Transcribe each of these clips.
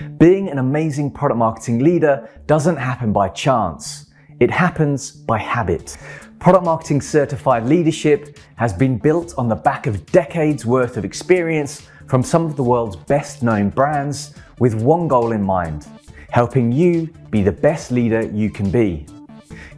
Being an amazing product marketing leader doesn't happen by chance. It happens by habit. Product marketing certified leadership has been built on the back of decades worth of experience from some of the world's best known brands with one goal in mind: helping you be the best leader you can be.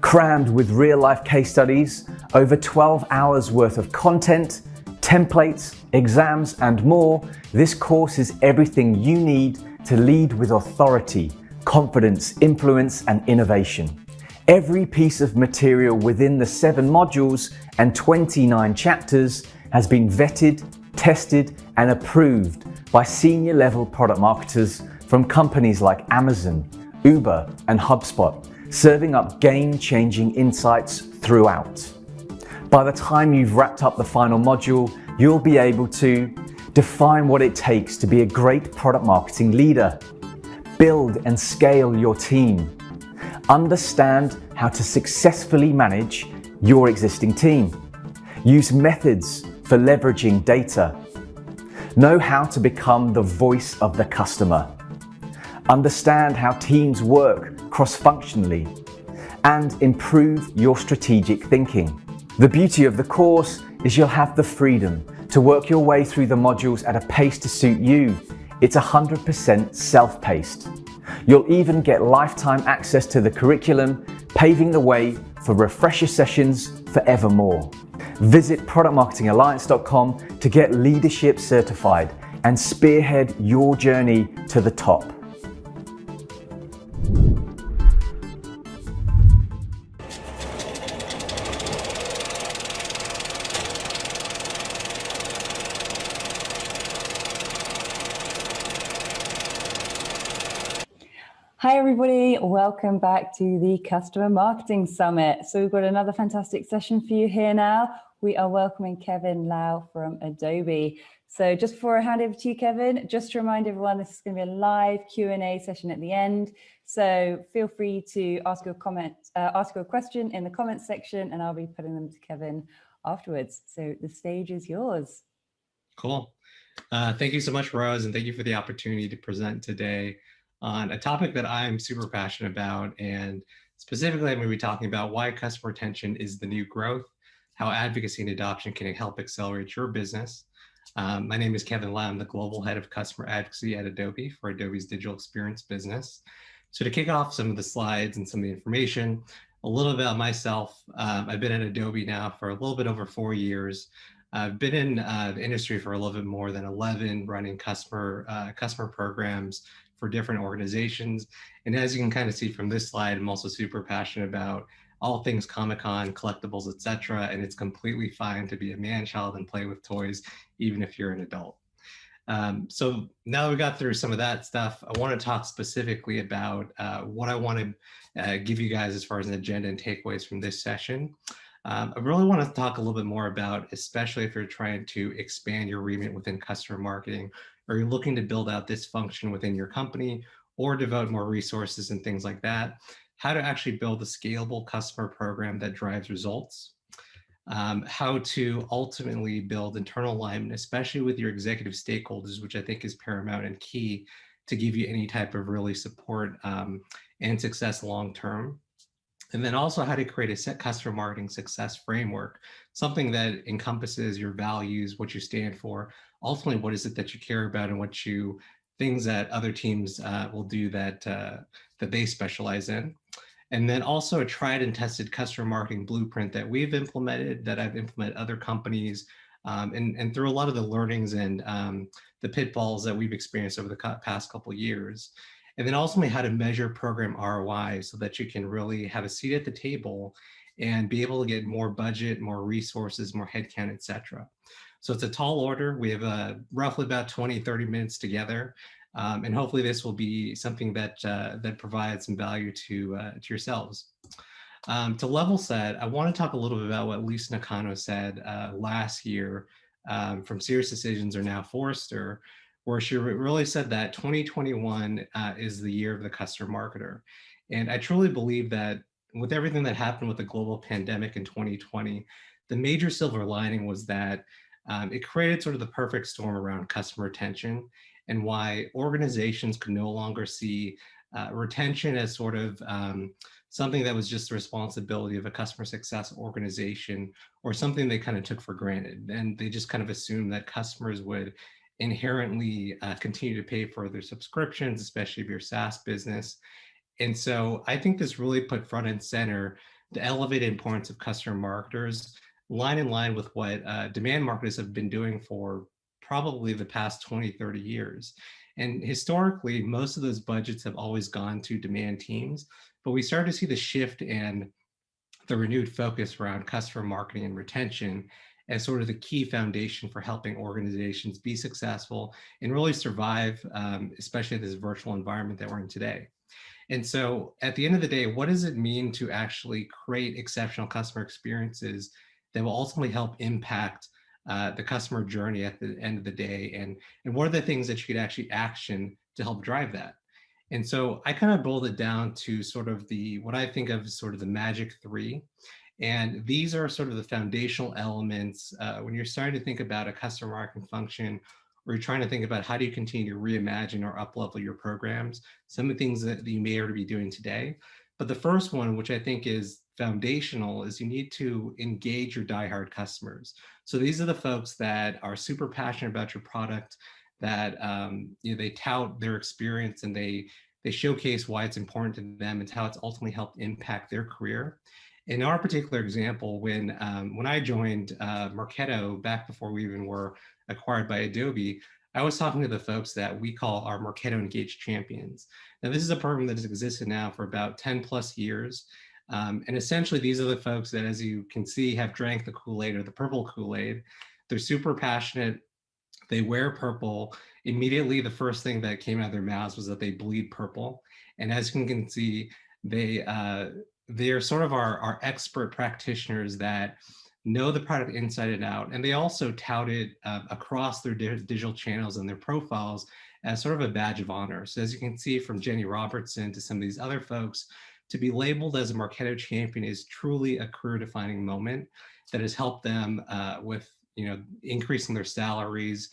Crammed with real life case studies, over 12 hours worth of content, templates, exams, and more, this course is everything you need to lead with authority, confidence, influence, and innovation. Every piece of material within the 7 modules and 29 chapters has been vetted, tested, and approved by senior level product marketers from companies like Amazon, Uber, and HubSpot, serving up game-changing insights throughout. By the time you've wrapped up the final module, you'll be able to define what it takes to be a great product marketing leader, build and scale your team, understand how to successfully manage your existing team, use methods for leveraging data, know how to become the voice of the customer, understand how teams work cross-functionally, and improve your strategic thinking. The beauty of the course is you'll have the freedom to work your way through the modules at a pace to suit you. It's 100% self-paced. You'll even get lifetime access to the curriculum, paving the way for refresher sessions forevermore. Visit productmarketingalliance.com to get leadership certified and spearhead your journey to the top. Hi everybody, welcome back to the Customer Marketing Summit. So we've got another fantastic session for you here now. We are welcoming Kevin Lau from Adobe. So just before I hand over to you, Kevin, just to remind everyone, this is going to be a live Q&A session at the end. So feel free to ask your question in the comments section, and I'll be putting them to Kevin afterwards. So the stage is yours. Cool. Thank you so much, Rose, and thank you for the opportunity to present today on a topic that I'm super passionate about. And specifically, I'm going to be talking about why customer retention is the new growth, how advocacy and adoption can help accelerate your business. My name is Kevin Lau. I'm the Global Head of Customer Advocacy at Adobe for Adobe's digital experience business. So to kick off some of the slides and some of the information, a little bit about myself. I've been at Adobe now for a little bit over 4 years. I've been in the industry for a little bit more than 11, running customer programs for different organizations. And as you can kind of see from this slide, I'm also super passionate about all things Comic-Con, collectibles, etc. And it's completely fine to be a man-child and play with toys, even if you're an adult. So now we got through some of that stuff, I want to talk specifically about what I want to give you guys as far as an agenda and takeaways from this session. I really want to talk a little bit more about, especially if you're trying to expand your remit within customer marketing, or you're looking to build out this function within your company or devote more resources and things like that, how to actually build a scalable customer program that drives results, how to ultimately build internal alignment, especially with your executive stakeholders, which I think is paramount and key to give you any type of really support and success long-term. And then also how to create a set customer marketing success framework, something that encompasses your values, what you stand for, ultimately what is it that you care about, and what things that other teams will do that they specialize in. And then also a tried and tested customer marketing blueprint that we've implemented, that I've implemented other companies, and through a lot of the learnings and the pitfalls that we've experienced over the past couple of years. And then ultimately how to measure program ROI so that you can really have a seat at the table and be able to get more budget, more resources, more headcount, etc. So it's a tall order. We have roughly about 20-30 minutes together. And hopefully this will be something that provides some value to yourselves. To level set, I want to talk a little bit about what Lisa Nakano said last year from Serious Decisions or now Forrester, where she really said that 2021 is the year of the customer marketer. And I truly believe that with everything that happened with the global pandemic in 2020, the major silver lining was that it created sort of the perfect storm around customer retention. and why organizations could no longer see retention as sort of something that was just the responsibility of a customer success organization or something they kind of took for granted. And they just kind of assumed that customers would inherently continue to pay for their subscriptions, especially if you're a SaaS business. And so I think this really put front and center the elevated importance of customer marketers, line in line with what demand marketers have been doing for probably the past 20, 30 years. And historically, most of those budgets have always gone to demand teams, but we started to see the shift and the renewed focus around customer marketing and retention as sort of the key foundation for helping organizations be successful and really survive, especially in this virtual environment that we're in today. And so at the end of the day, what does it mean to actually create exceptional customer experiences that will ultimately help impact the customer journey at the end of the day? And what are the things that you could actually action to help drive that? And so I kind of boiled it down to sort of what I think of as sort of the magic three. And these are sort of the foundational elements when you're starting to think about a customer marketing function, or you're trying to think about how do you continue to reimagine or up-level your programs, some of the things that you may already be doing today. But the first one, which I think is foundational, is you need to engage your diehard customers. So these are the folks that are super passionate about your product, that they tout their experience and they showcase why it's important to them and how it's ultimately helped impact their career. In our particular example, when I joined Mercado back before we even were acquired by Adobe, I was talking to the folks that we call our Mercado Engaged Champions. Now, this is a program that has existed now for about 10 plus years. And essentially, these are the folks that, as you can see, have drank the Kool-Aid or the purple Kool-Aid. They're super passionate. They wear purple. Immediately, the first thing that came out of their mouths was that they bleed purple. And as you can see, they're sort of our expert practitioners that know the product inside and out. And they also tout it across their digital channels and their profiles as sort of a badge of honor. So as you can see, from Jenny Robertson to some of these other folks, to be labeled as a Mercado champion is truly a career defining moment that has helped them with increasing their salaries,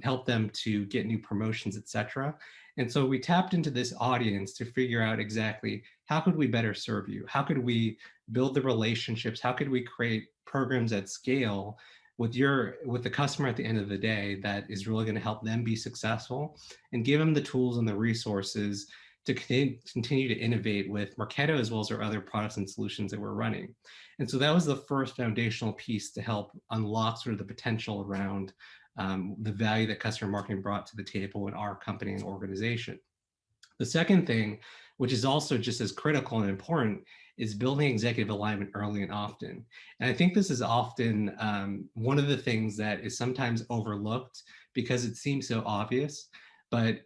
help them to get new promotions, etc. And so we tapped into this audience to figure out exactly how could we better serve you? How could we build the relationships? How could we create programs at scale with the customer at the end of the day that is really going to help them be successful and give them the tools and the resources to continue to innovate with Mercado as well as our other products and solutions that we're running. And so that was the first foundational piece to help unlock sort of the potential around the value that customer marketing brought to the table in our company and organization. The second thing, which is also just as critical and important, is building executive alignment early and often. And I think this is often one of the things that is sometimes overlooked because it seems so obvious, but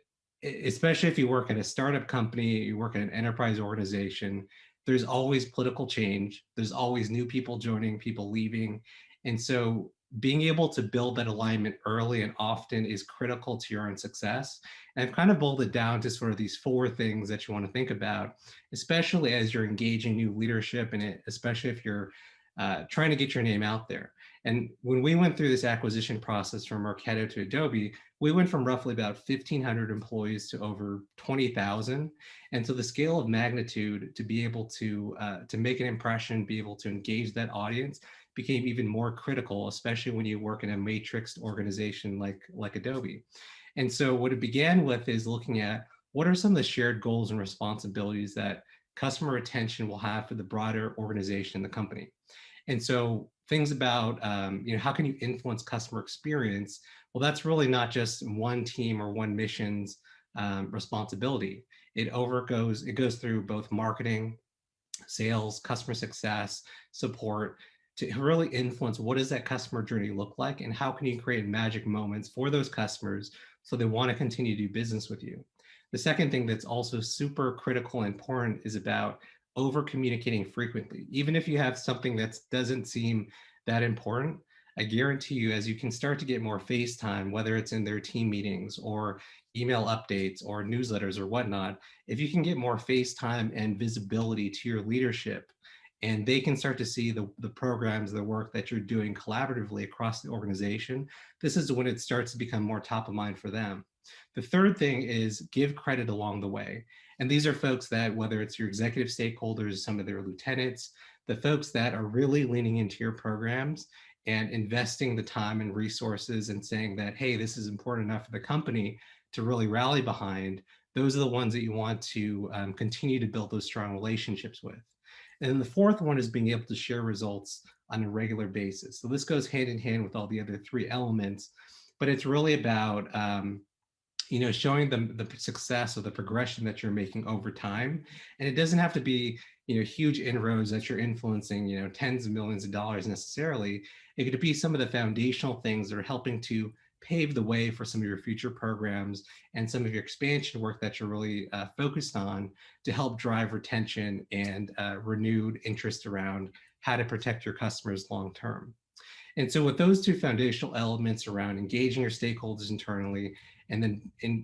especially if you work at a startup company, you work at an enterprise organization, there's always political change. There's always new people joining, people leaving. And so being able to build that alignment early and often is critical to your own success. And I've kind of boiled it down to sort of these four things that you want to think about, especially as you're engaging new leadership and especially if you're trying to get your name out there. And when we went through this acquisition process from Mercado to Adobe, we went from roughly about 1,500 employees to over 20,000. And so the scale of magnitude to be able to make an impression, be able to engage that audience became even more critical, especially when you work in a matrixed organization like Adobe. And so what it began with is looking at what are some of the shared goals and responsibilities that customer retention will have for the broader organization in the company. And so things about, how can you influence customer experience? Well, that's really not just one team or one mission's responsibility. It goes through both marketing, sales, customer success, support, to really influence what does that customer journey look like and how can you create magic moments for those customers so they want to continue to do business with you. The second thing that's also super critical and important is about over communicating frequently. Even if you have something that doesn't seem that important, I guarantee you, as you can start to get more face time, whether it's in their team meetings or email updates or newsletters or whatnot, if you can get more face time and visibility to your leadership, and they can start to see the programs, the work that you're doing collaboratively across the organization, this is when it starts to become more top of mind for them. The third thing is give credit along the way. And these are folks that, whether it's your executive stakeholders, some of their lieutenants, the folks that are really leaning into your programs and investing the time and resources and saying that, hey, this is important enough for the company to really rally behind, those are the ones that you want to continue to build those strong relationships with. And then the fourth one is being able to share results on a regular basis. So this goes hand in hand with all the other three elements, but it's really about showing them the success or the progression that you're making over time. And it doesn't have to be, huge inroads that you're influencing, tens of millions of dollars necessarily. It could be some of the foundational things that are helping to pave the way for some of your future programs and some of your expansion work that you're really focused on to help drive retention and renewed interest around how to protect your customers long term. And so with those two foundational elements around engaging your stakeholders internally and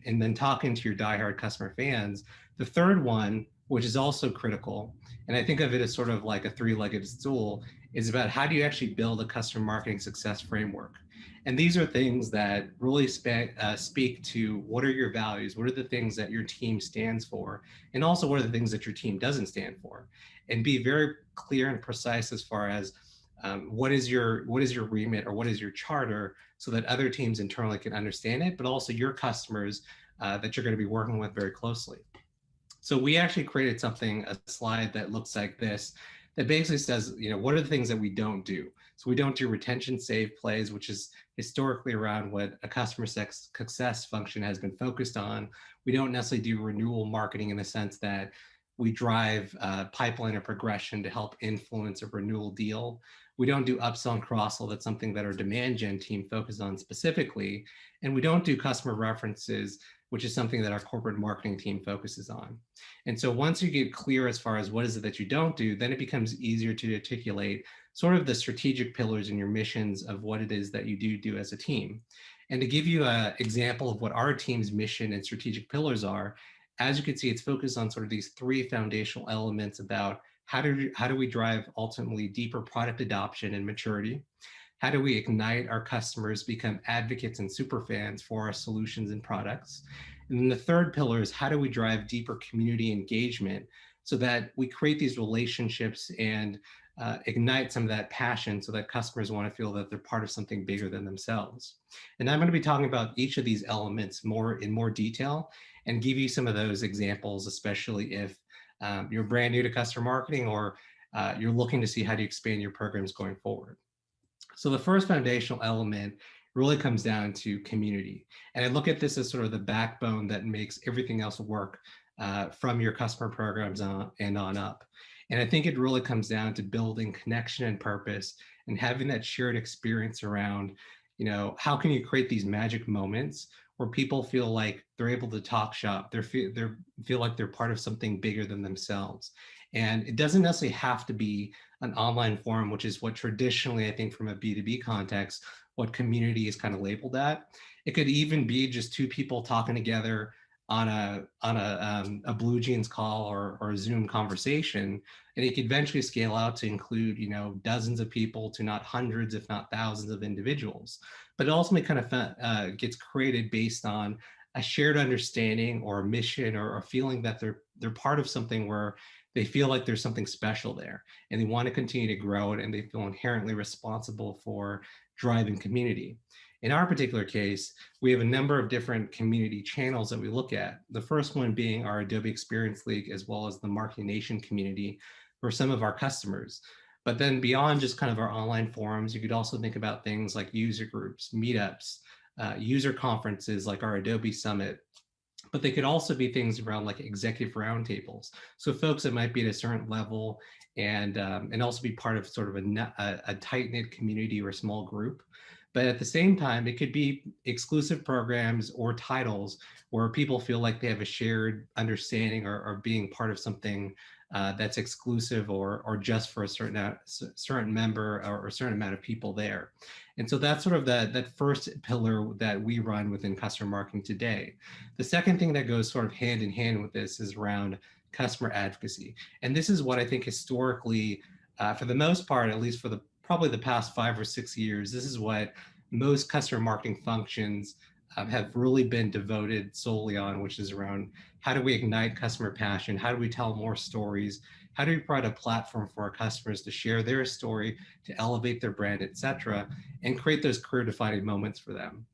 then talking to your diehard customer fans, the third one, which is also critical, and I think of it as sort of like a three-legged stool, is about how do you actually build a customer marketing success framework. And these are things that really speak to what are your values, what are the things that your team stands for, and also what are the things that your team doesn't stand for, and be very clear and precise as far as what is your remit or what is your charter, so that other teams internally can understand it, but also your customers that you're going to be working with very closely. So we actually created a slide that looks like this, that basically says, what are the things that we don't do? So we don't do retention save plays, which is historically around what a customer success function has been focused on. We don't necessarily do renewal marketing in the sense that we drive pipeline or progression to help influence a renewal deal. We don't do upsell and cross-sell. That's something that our demand gen team focuses on specifically. And we don't do customer references, which is something that our corporate marketing team focuses on. And so once you get clear as far as what is it that you don't do, then it becomes easier to articulate sort of the strategic pillars and your missions of what it is that you do as a team. And to give you an example of what our team's mission and strategic pillars are, as you can see, it's focused on sort of these three foundational elements about how do we drive ultimately deeper product adoption and maturity? How do we ignite our customers, become advocates and super fans for our solutions and products? And then the third pillar is how do we drive deeper community engagement so that we create these relationships and ignite some of that passion so that customers want to feel that they're part of something bigger than themselves. And I'm going to be talking about each of these elements in more detail and give you some of those examples, especially if you're brand new to customer marketing or you're looking to see how to expand your programs going forward. So the first foundational element really comes down to community. And I look at this as sort of the backbone that makes everything else work from your customer programs on up. And I think it really comes down to building connection and purpose and having that shared experience around, how can you create these magic moments where people feel like they're able to talk shop, they feel like they're part of something bigger than themselves. And it doesn't necessarily have to be an online forum, which is what traditionally, I think from a B2B context, what community is kind of labeled at. It could even be just two people talking together on a Blue Jeans call or a Zoom conversation, and it could eventually scale out to include dozens of people to not hundreds, if not thousands of individuals. But it ultimately kind of gets created based on a shared understanding or a mission or a feeling that they're part of something where they feel like there's something special there and they want to continue to grow it and they feel inherently responsible for driving community. In our particular case, we have a number of different community channels that we look at. The first one being our Adobe Experience League, as well as the Marketing Nation community for some of our customers. But then beyond just kind of our online forums, you could also think about things like user groups, meetups, user conferences like our Adobe Summit. But they could also be things around like executive roundtables. So folks that might be at a certain level and also be part of sort of a tight-knit community or a small group. But at the same time, it could be exclusive programs or titles where people feel like they have a shared understanding or being part of something that's exclusive or just for a certain member or a certain amount of people there. And so that's sort of that first pillar that we run within customer marketing today. The second thing that goes sort of hand in hand with this is around customer advocacy. And this is what I think historically, for the most part, at least for probably the past 5 or 6 years, this is what most customer marketing functions have really been devoted solely on, which is around how do we ignite customer passion? How do we tell more stories? How do we provide a platform for our customers to share their story, to elevate their brand, et cetera, and create those career defining moments for them?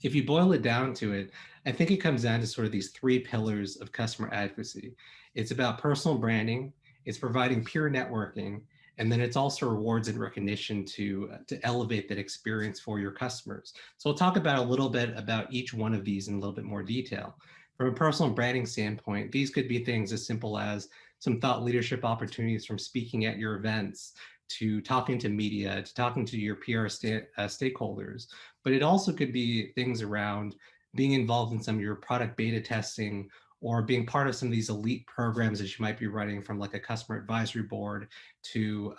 If you boil it down to it, I think it comes down to sort of these three pillars of customer advocacy. It's about personal branding, it's providing peer networking, and then it's also rewards and recognition to elevate that experience for your customers. So we'll talk about a little bit about each one of these in a little bit more detail. From a personal branding standpoint, these could be things as simple as some thought leadership opportunities, from speaking at your events, to talking to media, to talking to your PR stakeholders. But it also could be things around being involved in some of your product beta testing, or being part of some of these elite programs that you might be running, from like a customer advisory board to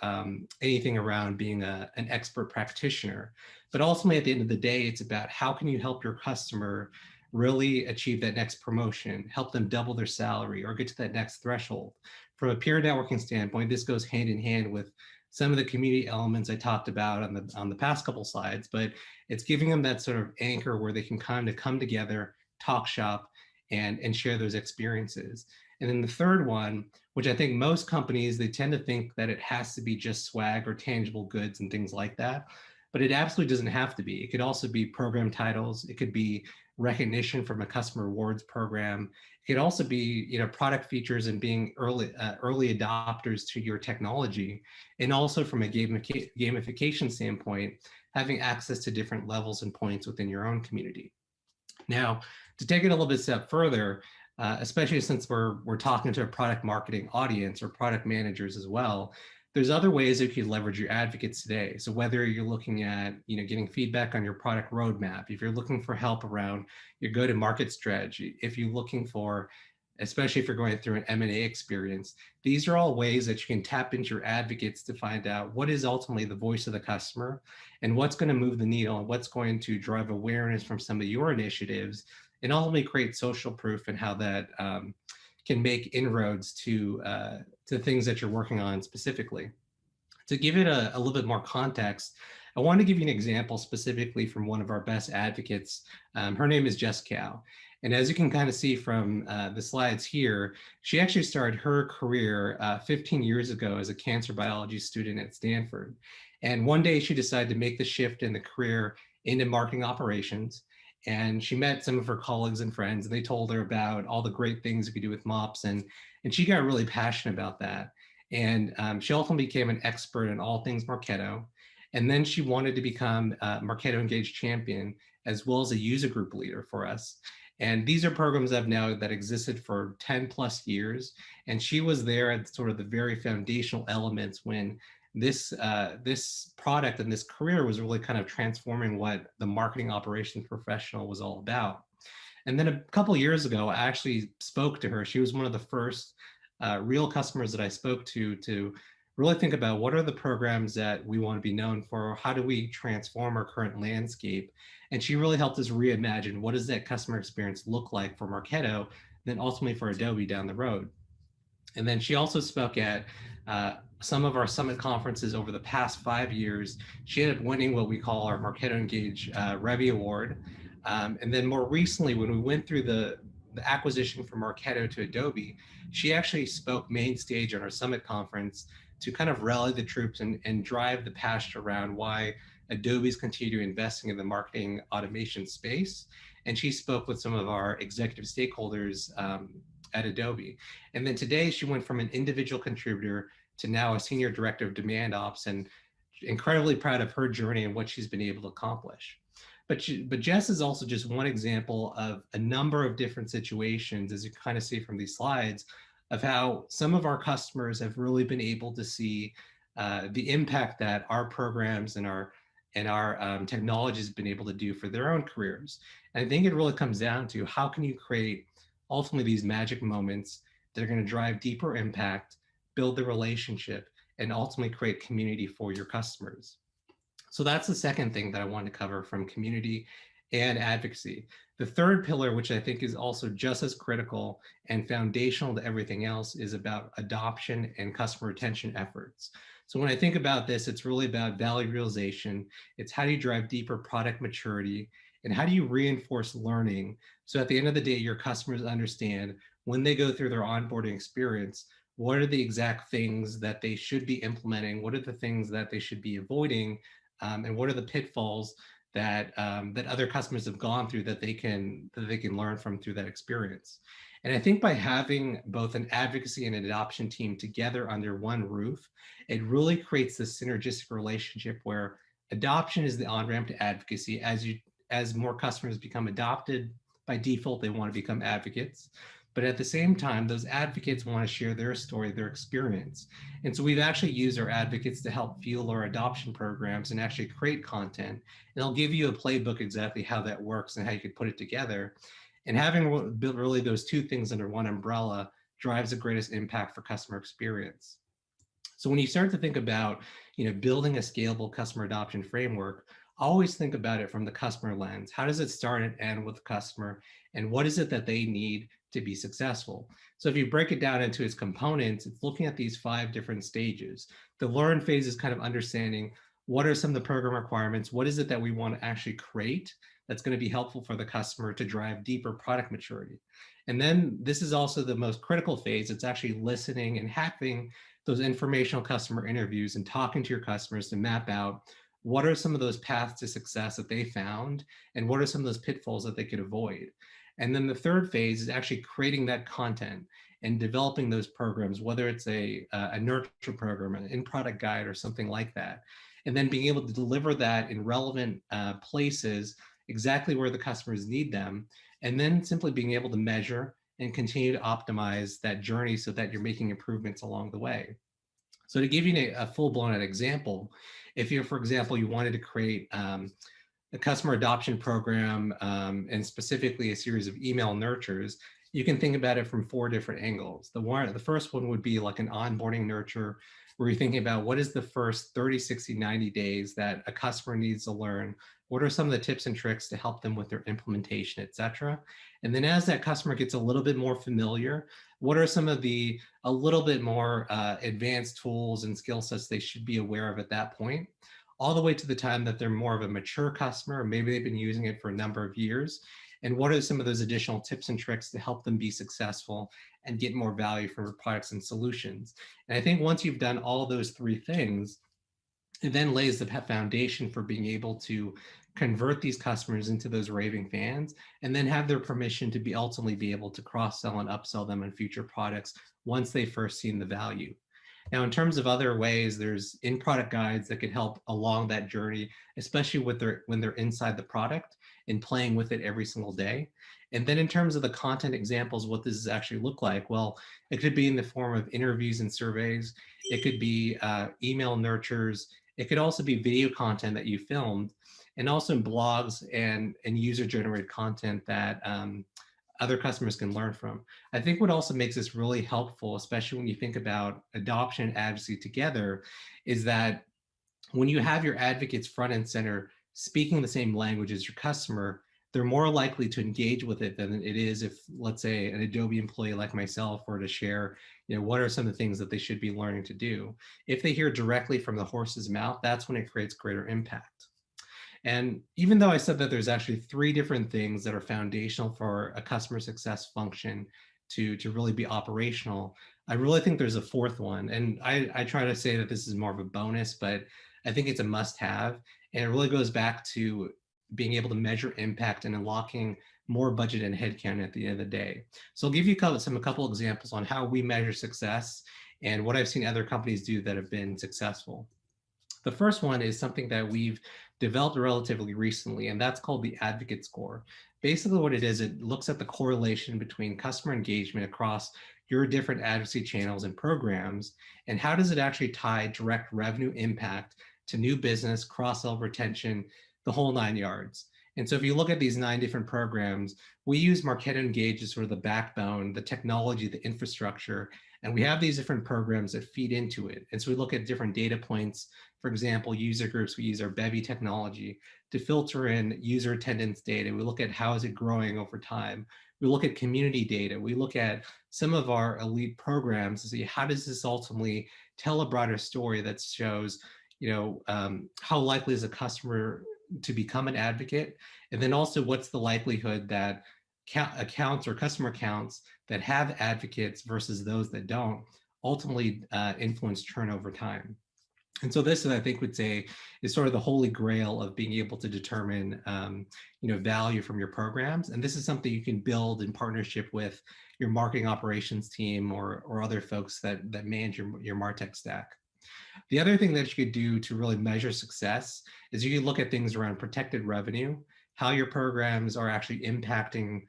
anything around being an expert practitioner. But ultimately, at the end of the day, it's about how can you help your customer really achieve that next promotion, help them double their salary, or get to that next threshold. From a peer networking standpoint, this goes hand in hand with some of the community elements I talked about on the past couple slides, but it's giving them that sort of anchor where they can kind of come together, talk shop, and share those experiences. And then the third one, which I think most companies, they tend to think that it has to be just swag or tangible goods and things like that, but it absolutely doesn't have to be. It could also be program titles. It could be recognition from a customer rewards program. It could also be, you know, product features and being early adopters to your technology. And also from a gamification standpoint, having access to different levels and points within your own community. Now, to take it a little bit step further, especially since we're talking to a product marketing audience or product managers as well, there's other ways that you can leverage your advocates today. So whether you're looking at, you know, getting feedback on your product roadmap, if you're looking for help around your go-to-market strategy, if you're looking for, especially if you're going through an M&A experience, these are all ways that you can tap into your advocates to find out what is ultimately the voice of the customer and what's going to move the needle and what's going to drive awareness from some of your initiatives, and ultimately create social proof and how that can make inroads to things that you're working on specifically. To give it a little bit more context, I want to give you an example specifically from one of our best advocates. Her name is Jess Cow. And as you can kind of see from the slides here, she actually started her career 15 years ago as a cancer biology student at Stanford. And one day she decided to make the shift in the career into marketing operations. And she met some of her colleagues and friends, and they told her about all the great things you could do with MOPS. And she got really passionate about that. And she ultimately became an expert in all things Marketo. And then she wanted to become a Marketo Engaged Champion, as well as a user group leader for us. And these are programs that existed for 10 plus years. And she was there at sort of the very foundational elements when this product and this career was really kind of transforming what the marketing operations professional was all about. And then a couple of years ago, I actually spoke to her. She was one of the first real customers that I spoke to really think about what are the programs that we want to be known for, how do we transform our current landscape. And she really helped us reimagine what does that customer experience look like for Marketo, then ultimately for Adobe down the road. And then she also spoke at some of our summit conferences over the past 5 years. She ended up winning what we call our Marketo Engage Revy Award. And then more recently, when we went through the acquisition from Marketo to Adobe, she actually spoke main stage on our summit conference to kind of rally the troops and drive the passion around why Adobe's continue investing in the marketing automation space. And she spoke with some of our executive stakeholders at Adobe. And then today she went from an individual contributor to now a senior director of demand ops, and incredibly proud of her journey and what she's been able to accomplish. But Jess is also just one example of a number of different situations, as you kind of see from these slides, of how some of our customers have really been able to see the impact that our programs and our technology has been able to do for their own careers. And I think it really comes down to how can you create ultimately these magic moments that are going to drive deeper impact, build the relationship, and ultimately create community for your customers. So that's the second thing that I want to cover from community and advocacy. The third pillar, which I think is also just as critical and foundational to everything else, is about adoption and customer retention efforts. So when I think about this, it's really about value realization. It's how do you drive deeper product maturity, And how do you reinforce learning so at the end of the day, your customers understand when they go through their onboarding experience, what are the exact things that they should be implementing? What are the things that they should be avoiding? And what are the pitfalls that that other customers have gone through that they can learn from through that experience? And I think by having both an advocacy and an adoption team together under one roof, it really creates this synergistic relationship where adoption is the on-ramp to advocacy. As more customers become adopted, by default, they want to become advocates. But at the same time, those advocates want to share their story, their experience. And so we've actually used our advocates to help fuel our adoption programs and actually create content. And I'll give you a playbook exactly how that works and how you could put it together. And having built really those two things under one umbrella drives the greatest impact for customer experience. So when you start to think about, building a scalable customer adoption framework, always think about it from the customer lens. How does it start and end with the customer? And what is it that they need to be successful? So if you break it down into its components, it's looking at these 5 different stages. The learn phase is kind of understanding what are some of the program requirements? What is it that we want to actually create that's going to be helpful for the customer to drive deeper product maturity? And then this is also the most critical phase. It's actually listening and having those informational customer interviews and talking to your customers to map out what are some of those paths to success that they found and what are some of those pitfalls that they could avoid. And then the third phase is actually creating that content and developing those programs, whether it's a nurture program, an in-product guide or something like that. And then being able to deliver that in relevant places, exactly where the customers need them. And then simply being able to measure and continue to optimize that journey so that you're making improvements along the way. So to give you a full-blown example, if you're, for example, you wanted to create a customer adoption program and specifically a series of email nurtures, you can think about it from 4 different angles. The first one would be like an onboarding nurture, where you're thinking about what is the first 30, 60, 90 days that a customer needs to learn. What are some of the tips and tricks to help them with their implementation, et cetera? And then as that customer gets a little bit more familiar, what are some of the a little bit more advanced tools and skill sets they should be aware of at that point, all the way to the time that they're more of a mature customer, maybe they've been using it for a number of years. And what are some of those additional tips and tricks to help them be successful and get more value from your products and solutions? And I think once you've done all those 3 things, it then lays the foundation for being able to convert these customers into those raving fans and then have their permission to ultimately be able to cross-sell and upsell them on future products once they've first seen the value. Now, in terms of other ways, there's in-product guides that could help along that journey, especially when they're inside the product and playing with it every single day. And then in terms of the content examples, what does this actually look like? Well, it could be in the form of interviews and surveys. It could be email nurtures. It could also be video content that you filmed, and also blogs and user-generated content that other customers can learn from. I think what also makes this really helpful, especially when you think about adoption and advocacy together, is that when you have your advocates front and center speaking the same language as your customer, they're more likely to engage with it than it is if, let's say, an Adobe employee like myself were to share, what are some of the things that they should be learning to do. If they hear directly from the horse's mouth, that's when it creates greater impact. And even though I said that there's actually 3 different things that are foundational for a customer success function to really be operational, I really think there's a 4th one. And I try to say that this is more of a bonus, but I think it's a must-have. And it really goes back to being able to measure impact and unlocking more budget and headcount at the end of the day. So I'll give you a couple examples on how we measure success and what I've seen other companies do that have been successful. The first one is something that we've developed relatively recently, and that's called the Advocate Score. Basically what it is, it looks at the correlation between customer engagement across your different advocacy channels and programs, and how does it actually tie direct revenue impact to new business, cross-sell, retention, the whole 9 yards. And so if you look at these 9 different programs, we use Marketo Engage as sort of the backbone, the technology, the infrastructure, and we have these different programs that feed into it. And so we look at different data points. For example, user groups, we use our Bevy technology to filter in user attendance data. We look at how is it growing over time. We look at community data. We look at some of our elite programs to see how does this ultimately tell a broader story that shows, how likely is a customer to become an advocate? And then also, what's the likelihood that accounts or customer accounts that have advocates versus those that don't ultimately influence churn over time? And so this, I think, would say is sort of the holy grail of being able to determine, value from your programs. And this is something you can build in partnership with your marketing operations team or other folks that manage your Martech stack. The other thing that you could do to really measure success is you can look at things around protected revenue, how your programs are actually impacting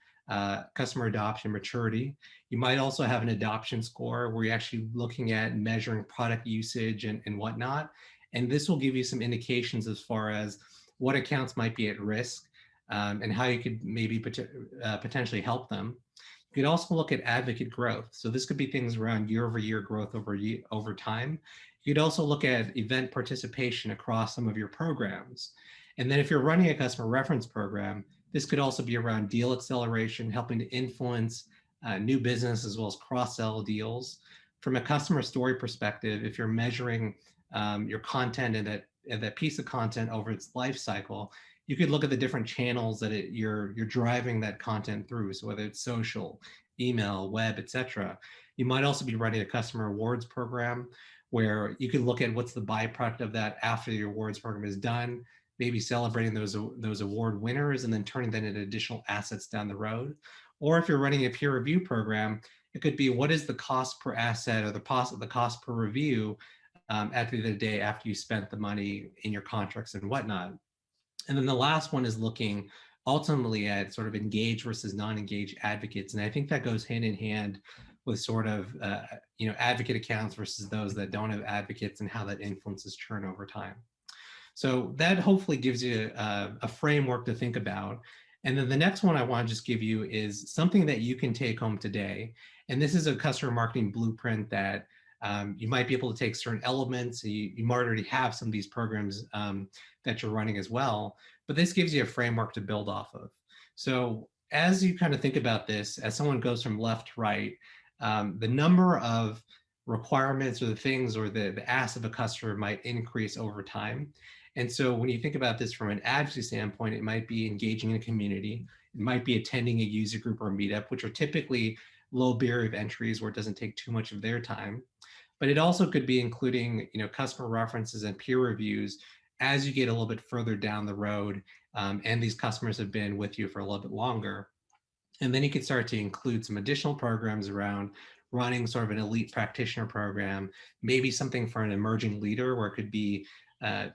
customer adoption maturity. You might also have an adoption score where you're actually looking at measuring product usage and whatnot. And this will give you some indications as far as what accounts might be at risk and how you could maybe potentially help them. You could also look at advocate growth. So this could be things around year-over-year growth over time. You could also look at event participation across some of your programs. And then if you're running a customer reference program, this could also be around deal acceleration, helping to influence new business as well as cross-sell deals. From a customer story perspective, if you're measuring your content and that piece of content over its life cycle, you could look at the different channels that you're driving that content through. So whether it's social, email, web, etc. You might also be running a customer awards program where you could look at what's the byproduct of that after your awards program is done, maybe celebrating those award winners and then turning that into additional assets down the road. Or if you're running a peer review program, it could be what is the cost per asset or the cost per review at the end of the day after you spent the money in your contracts and whatnot. And then the last one is looking ultimately at sort of engaged versus non-engaged advocates. And I think that goes hand in hand with sort of, advocate accounts versus those that don't have advocates and how that influences churn over time. So that hopefully gives you a framework to think about. And then the next one I want to just give you is something that you can take home today. And this is a customer marketing blueprint that you might be able to take certain elements. You might already have some of these programs that you're running as well, but this gives you a framework to build off of. So as you kind of think about this, as someone goes from left to right, the number of requirements or the things or the asks of a customer might increase over time. And so when you think about this from an advocacy standpoint, it might be engaging in a community. It might be attending a user group or a meetup, which are typically low barrier of entries where it doesn't take too much of their time. But it also could be including, customer references and peer reviews as you get a little bit further down the road and these customers have been with you for a little bit longer. And then you could start to include some additional programs around running sort of an elite practitioner program, maybe something for an emerging leader where it could be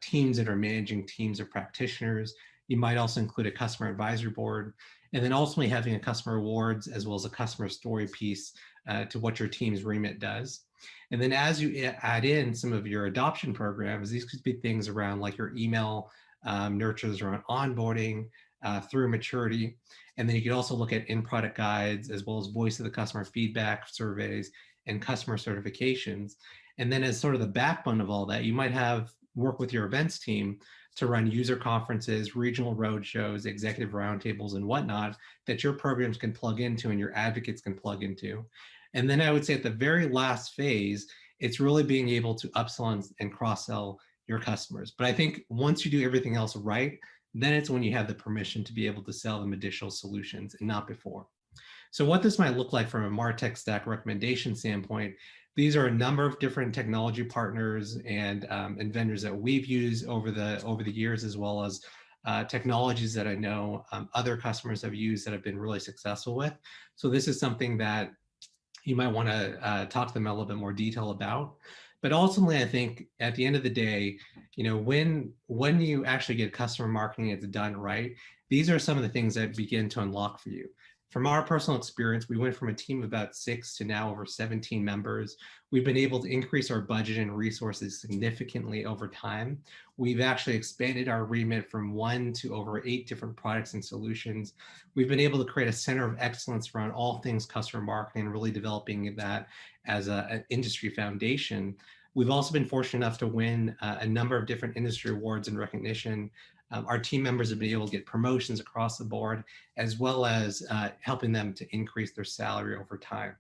teams that are managing teams of practitioners. You might also include a customer advisory board, and then ultimately having a customer awards as well as a customer story piece to what your team's remit does. And then as you add in some of your adoption programs, these could be things around like your email nurtures around onboarding through maturity. And then you could also look at in-product guides as well as voice of the customer feedback surveys and customer certifications. And then as sort of the backbone of all that, you might have work with your events team to run user conferences, regional roadshows, executive roundtables, and whatnot that your programs can plug into and your advocates can plug into. And then I would say at the very last phase, it's really being able to upsell and cross-sell your customers. But I think once you do everything else right, then it's when you have the permission to be able to sell them additional solutions and not before. So what this might look like from a Martech stack recommendation standpoint, these are a number of different technology partners and vendors that we've used over the years, as well as technologies that I know other customers have used that have been really successful with. So this is something that you might want to talk to them a little bit more detail about. But ultimately, I think at the end of the day, when you actually get customer marketing, it's done right. These are some of the things that begin to unlock for you. From our personal experience, we went from a team of about 6 to now over 17 members. We've been able to increase our budget and resources significantly over time. We've actually expanded our remit from 1 to over 8 different products and solutions. We've been able to create a center of excellence around all things customer marketing and really developing that as an industry foundation. We've also been fortunate enough to win a number of different industry awards and recognition. Our team members have been able to get promotions across the board, as well as helping them to increase their salary over time.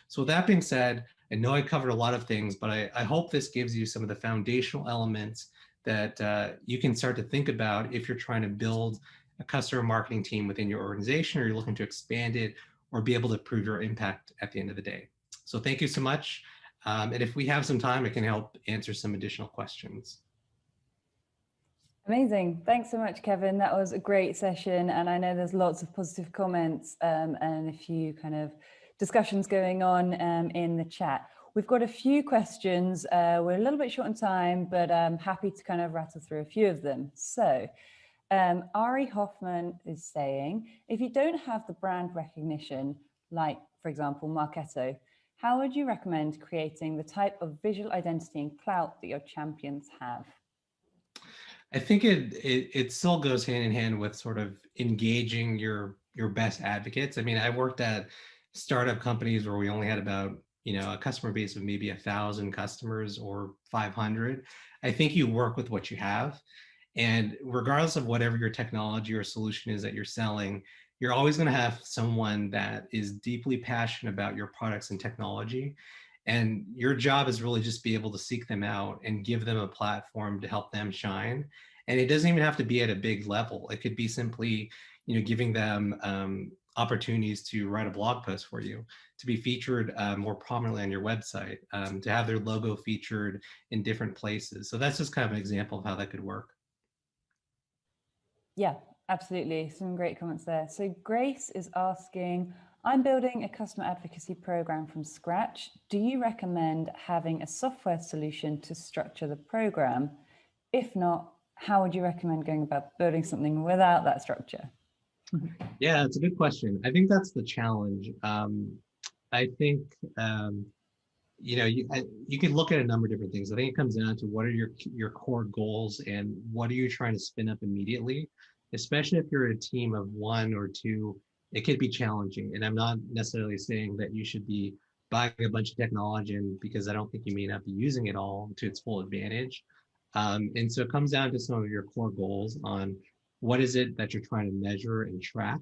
So with that being said, I know I covered a lot of things, but I hope this gives you some of the foundational elements that you can start to think about if you're trying to build a customer marketing team within your organization, or you're looking to expand it or be able to prove your impact at the end of the day. So thank you so much. And if we have some time, I can help answer some additional questions. Amazing. Thanks so much, Kevin. That was a great session. And I know there's lots of positive comments and a few kind of discussions going on in the chat. We've got a few questions. We're a little bit short on time, but I'm happy to kind of rattle through a few of them. So Ari Hoffman is saying, if you don't have the brand recognition, like, for example, Marketo, how would you recommend creating the type of visual identity and clout that your champions have? I think it still goes hand in hand with sort of engaging your best advocates. I mean, I worked at startup companies where we only had about, a customer base of maybe 1,000 customers or 500. I think you work with what you have. And regardless of whatever your technology or solution is that you're selling, you're always going to have someone that is deeply passionate about your products and technology. And your job is really just be able to seek them out and give them a platform to help them shine. And it doesn't even have to be at a big level. It could be simply, giving them opportunities to write a blog post for you, to be featured more prominently on your website, to have their logo featured in different places. So that's just kind of an example of how that could work. Yeah, absolutely. Some great comments there. So Grace is asking, I'm building a customer advocacy program from scratch. Do you recommend having a software solution to structure the program? If not, how would you recommend going about building something without that structure? Yeah, it's a good question. I think that's the challenge. I think, you can look at a number of different things. I think it comes down to what are your core goals and what are you trying to spin up immediately, especially if you're a team of one or two. It could be challenging. And I'm not necessarily saying that you should be buying a bunch of technology, because I don't think you may not be using it all to its full advantage. And so it comes down to some of your core goals on what is it that you're trying to measure and track.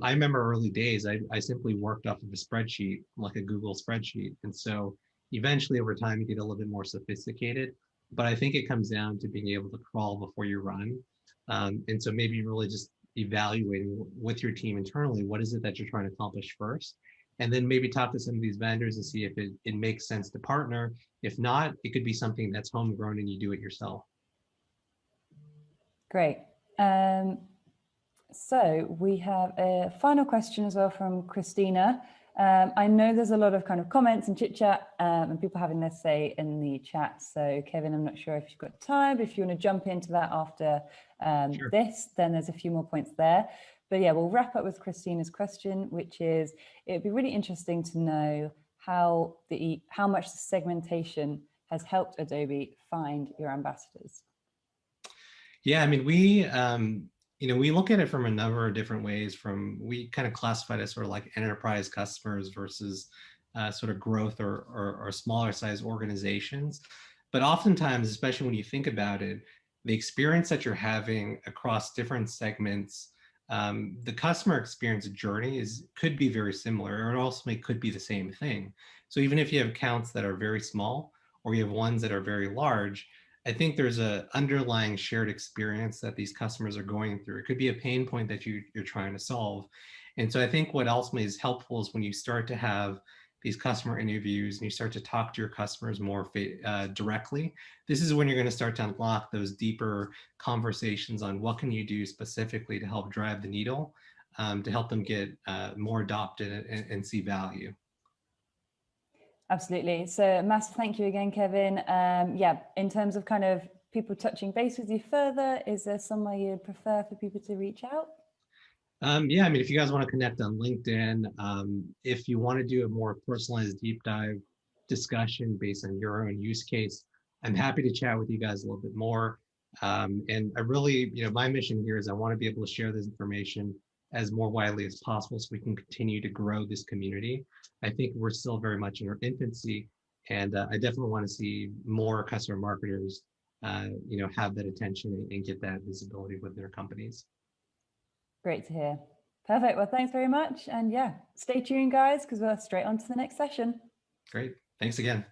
I remember early days, I simply worked off of a spreadsheet, like a Google spreadsheet. And so eventually over time, you get a little bit more sophisticated, but I think it comes down to being able to crawl before you run. And so maybe really just evaluating with your team internally, what is it that you're trying to accomplish first? And then maybe talk to some of these vendors and see if it makes sense to partner. If not, it could be something that's homegrown and you do it yourself. Great. So we have a final question as well from Christina. I know there's a lot of kind of comments and chit chat and people having their say in the chat. So Kevin, I'm not sure if you've got time, but if you want to jump into that after Sure. this, then there's a few more points there. But yeah, we'll wrap up with Christina's question, which is, it'd be really interesting to know how much the segmentation has helped Adobe find your ambassadors. Yeah, I mean, we look at it from a number of different ways. We kind of classify it as sort of like enterprise customers versus sort of growth or smaller size organizations. But oftentimes, especially when you think about it, the experience that you're having across different segments, the customer experience journey could be very similar, or it also could be the same thing. So even if you have accounts that are very small, or you have ones that are very large, I think there's an underlying shared experience that these customers are going through. It could be a pain point that you're trying to solve. And so I think what ultimately is helpful is when you start to have these customer interviews and you start to talk to your customers more directly, this is when you're going to start to unlock those deeper conversations on what can you do specifically to help drive the needle, to help them get more adopted and see value. Absolutely. So massive thank you again, Kevin. Yeah, in terms of kind of people touching base with you further, is there somewhere you'd prefer for people to reach out? Yeah, I mean, if you guys want to connect on LinkedIn, if you want to do a more personalized deep dive discussion based on your own use case, I'm happy to chat with you guys a little bit more. And I really, my mission here is I want to be able to share this information as more widely as possible so we can continue to grow this community. I think we're still very much in our infancy, and I definitely want to see more customer marketers, have that attention and get that visibility with their companies. Great to hear. Perfect. Well, thanks very much. And yeah, stay tuned, guys, because we're straight on to the next session. Great. Thanks again.